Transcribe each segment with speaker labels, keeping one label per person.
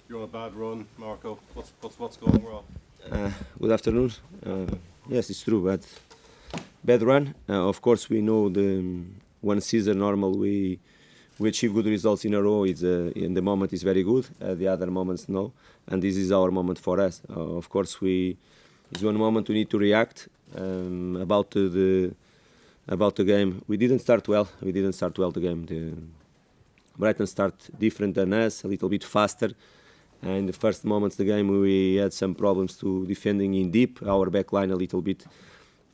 Speaker 1: You're on a bad run, Marco. What's going wrong?
Speaker 2: Good afternoon. Yes, it's true, but bad run. Of course, we know the one season normal we achieve good results in a row. It's in the moment is very good. The other moments no, and this is our moment for us. Of course, it's one moment we need to react about the game. We didn't start well. We didn't start well the game. Brighton start different than us, a little bit faster. In the first moments of the game, we had some problems to defending in deep. Our back line a little bit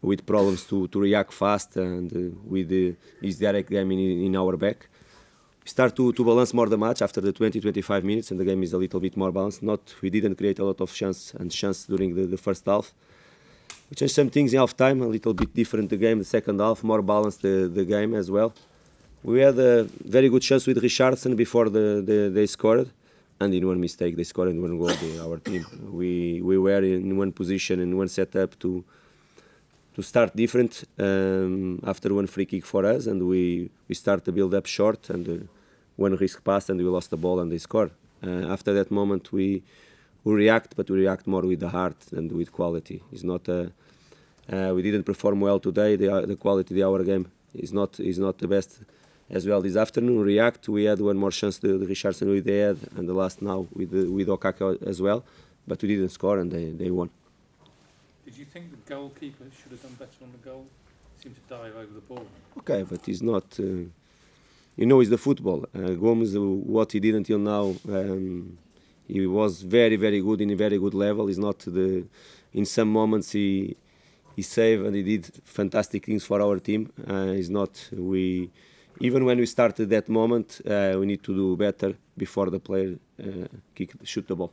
Speaker 2: with problems to react fast and with this direct game in our back. We start to balance more the match after the 20-25 minutes, and the game is a little bit more balanced. We didn't create a lot of chance during the first half. We changed some things in half time, a little bit different the game. The second half, more balanced the game as well. We had a very good chance with Richardson before they scored, and in one mistake they scored in one goal. Our team, we were in one position in one setup to start different after one free kick for us, and we start to build up short and one risk pass, and we lost the ball and they scored. After that moment we react, but we react more with the heart and with quality. It's not we didn't perform well today. The quality of our game is not the best as well this afternoon. React, we had one more chance the Richardson with the head, and the last now with Okaka as well, but we didn't score and they won.
Speaker 3: Did you think the goalkeeper should have done better on the goal? He seemed to dive over the ball.
Speaker 2: Okay, but he's not. It's the football. Gomes, what he did until now, he was very, very good in a very good level. He's not in some moments he saved and he did fantastic things for our team. He's not. Even when we started that moment, we need to do better before the player shoot the ball.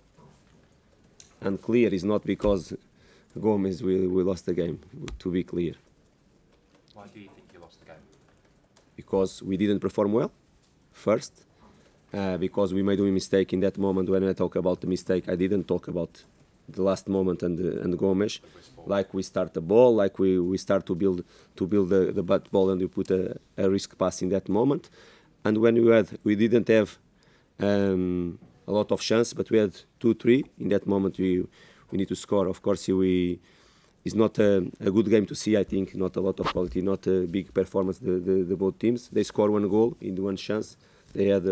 Speaker 2: And clear is not because Gomes we lost the game. To be clear.
Speaker 4: Why do you think you lost the game?
Speaker 2: Because we didn't perform well, first. Because we made a mistake in that moment. When I talk about the mistake, I didn't talk about the last moment and Gomes. Like we start the ball, like we start to build the butt ball, and we put a risk pass in that moment. And when we didn't have a lot of chance, but we had 2-3 in that moment. We need to score. Of course, it's not a good game to see. I think not a lot of quality, not a big performance. The both teams, they score one goal in one chance. They had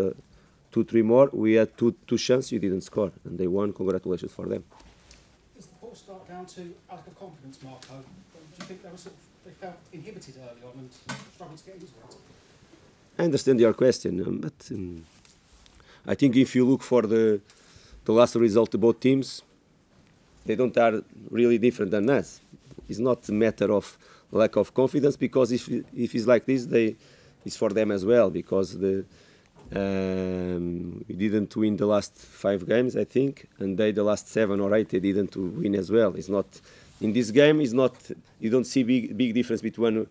Speaker 2: 2-3 more. We had two chances. You didn't score, and they won. Congratulations for them.
Speaker 5: Is the poor start down to a lack of confidence, Marco? Do you think they felt inhibited early on and struggled to get into it?
Speaker 2: I understand your question, but I think if you look for the last result of both teams, they don't are really different than us. It's not a matter of lack of confidence, because if it's like this, it's for them as well, because we didn't win the last 5 games, I think, and the last 7 or 8 they didn't win as well. It's not in this game. It's not. You don't see big difference between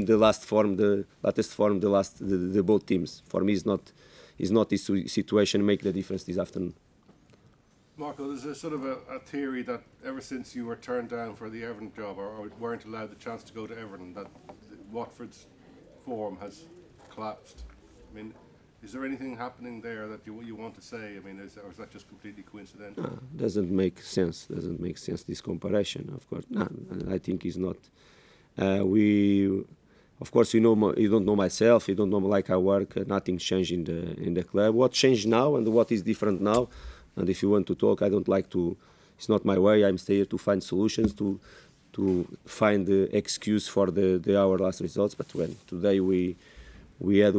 Speaker 2: the latest form, the both teams. For me, it's not this situation make the difference this afternoon.
Speaker 1: Marco, there's a sort of a theory that ever since you were turned down for the Everton job, or weren't allowed the chance to go to Everton, that Watford's form has collapsed. I mean, is there anything happening there that you want to say? I mean, or is that just completely coincidental?
Speaker 2: No, doesn't make sense. Doesn't make sense, this comparison. Of course, no. I think it's not. Of course, you don't know myself. You don't know like I work. Nothing changed in the club. What changed now and what is different now? And if you want to talk, I don't like to. It's not my way. I'm here to find solutions, to find the excuse for our last results. But when today we had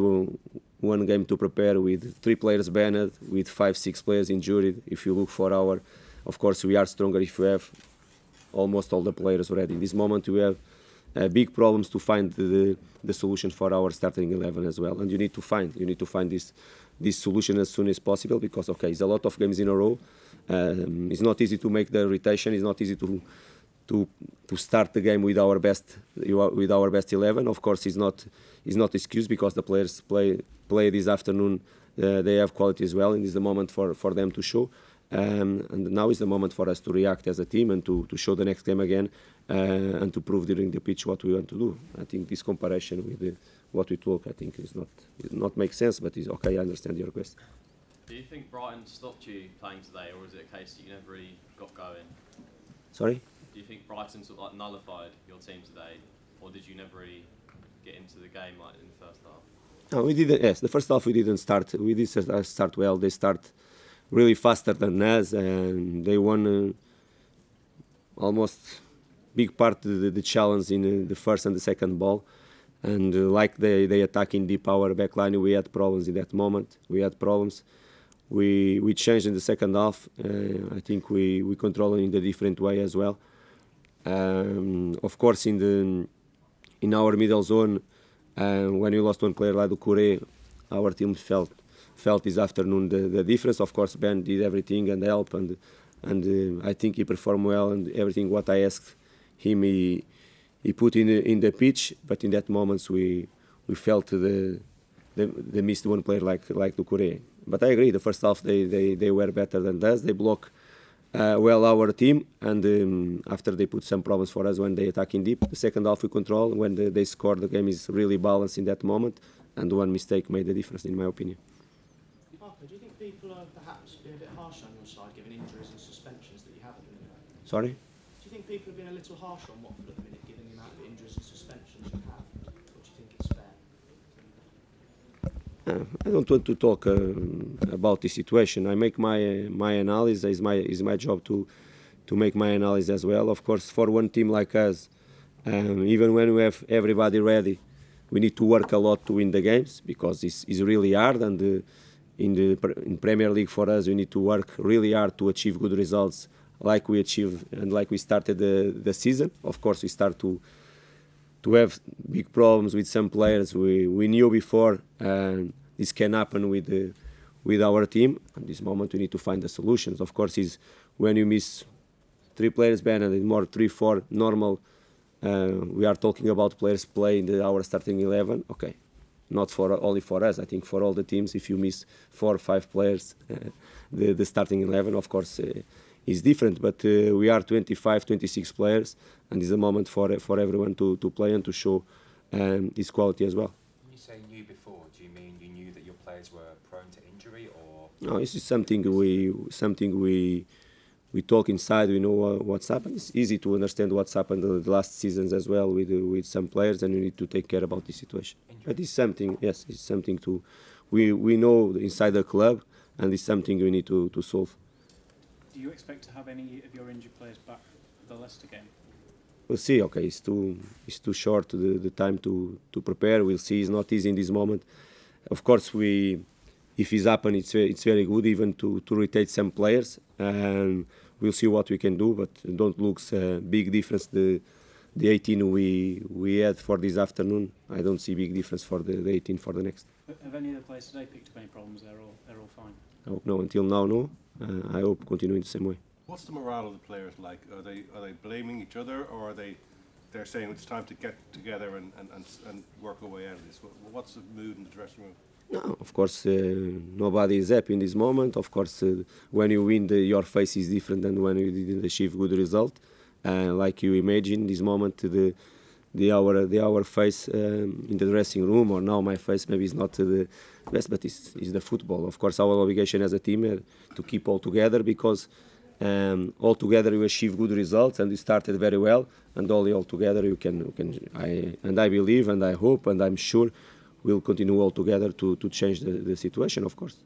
Speaker 2: one game to prepare with 3 players banned, with 5-6 players injured. If you look for of course we are stronger if we have almost all the players ready. In this moment we have big problems to find the solution for our starting 11 as well. And you need to find this solution as soon as possible, because it's a lot of games in a row. It's not easy to make the rotation. It's not easy to start the game with our best 11. Of course, it's not excuse, because the players play this afternoon. They have quality as well, and it's the moment for them to show. And now is the moment for us to react as a team and to show the next game again, and to prove during the pitch what we want to do. I think this comparison with what we talk, I think, is not make sense, but it's okay. I understand your question.
Speaker 6: Do you think Brighton stopped you playing today, or is it a case that you never really got going?
Speaker 2: Sorry?
Speaker 6: Do you think Brighton sort of like nullified your team today, or did you never really get into the game like in the first half?
Speaker 2: No, we didn't. Yes, the first half we didn't start. We did start well. They start really faster than us, and they won almost big part of the challenge in the first and the second ball. And like they attack in deep our back line, we had problems in that moment. We had problems. We changed in the second half. I think we control it in a different way as well. Of course, in our middle zone, when we lost one player like Doucouré, our team felt this afternoon the difference. Of course, Ben did everything and helped, and I think he performed well, and everything what I asked him he put in the pitch. But in that moments we felt the missed one player like Doucouré. But I agree, the first half they were better than us. They block well our team, and after they put some problems for us when they attack in deep. The second half we control. When they score, the game is really balanced in that moment, and one mistake made the difference, in my opinion.
Speaker 7: Marco, do you think people are perhaps being a bit harsh on your side, given injuries and suspensions that you have at the minute?
Speaker 2: Sorry?
Speaker 7: Do you think people are being a little harsh on Watford at the minute, given the amount of injuries and suspensions you have? Or do you think it's fair?
Speaker 2: I don't want to talk about the situation. I make my analysis. Is my job to make my analysis as well. Of course, for one team like us, even when we have everybody ready, we need to work a lot to win the games, because it's really hard. And in Premier League for us, we need to work really hard to achieve good results, like we achieved and like we started the season. Of course, we start to have big problems with some players. We knew before this can happen with our team. At this moment, we need to find the solutions. Of course, is when you miss 3 players ban and more 3-4 normal. We are talking about players playing our starting 11. Okay, not only for us. I think for all the teams, if you miss 4 or 5 players, the starting 11, of course, is different. But we are 25, 26 players, and it's a moment for everyone to play and to show his quality as well.
Speaker 4: When you say knew before, do you mean you knew that your players were prone to injury, or?
Speaker 2: No, this is something we talk inside. We know what's happened. It's easy to understand what's happened the last seasons as well with some players, and we need to take care about this situation. But it's something, yes, it's something we know inside the club, and it's something we need to solve.
Speaker 3: Do you expect to have any of your injured players back for the Leicester game?
Speaker 2: We'll see. Okay, it's too short the time to prepare. We'll see. It's not easy in this moment. Of course, if it's happened, it's very good even to rotate some players, and we'll see what we can do. But don't look big difference the 18 we had for this afternoon. I don't see big difference for the 18 for the next.
Speaker 3: Have any of the players today picked up any problems? They're all fine.
Speaker 2: I hope no. Until now, no. I hope continue in the same way.
Speaker 1: What's the morale of the players like? Are they blaming each other, or are they're saying it's time to get together and work our way out of this? What's the mood in the dressing room?
Speaker 2: No, of course, nobody is happy in this moment. Of course, when you win, your face is different than when you didn't achieve good result. Like you imagine, this moment, our face in the dressing room, or now my face maybe is not the best, but it's the football. Of course, our obligation as a team to keep all together, because all together we achieve good results, and we started very well, and only all together you can. I believe, and I hope, and I'm sure we'll continue all together to change the situation, of course.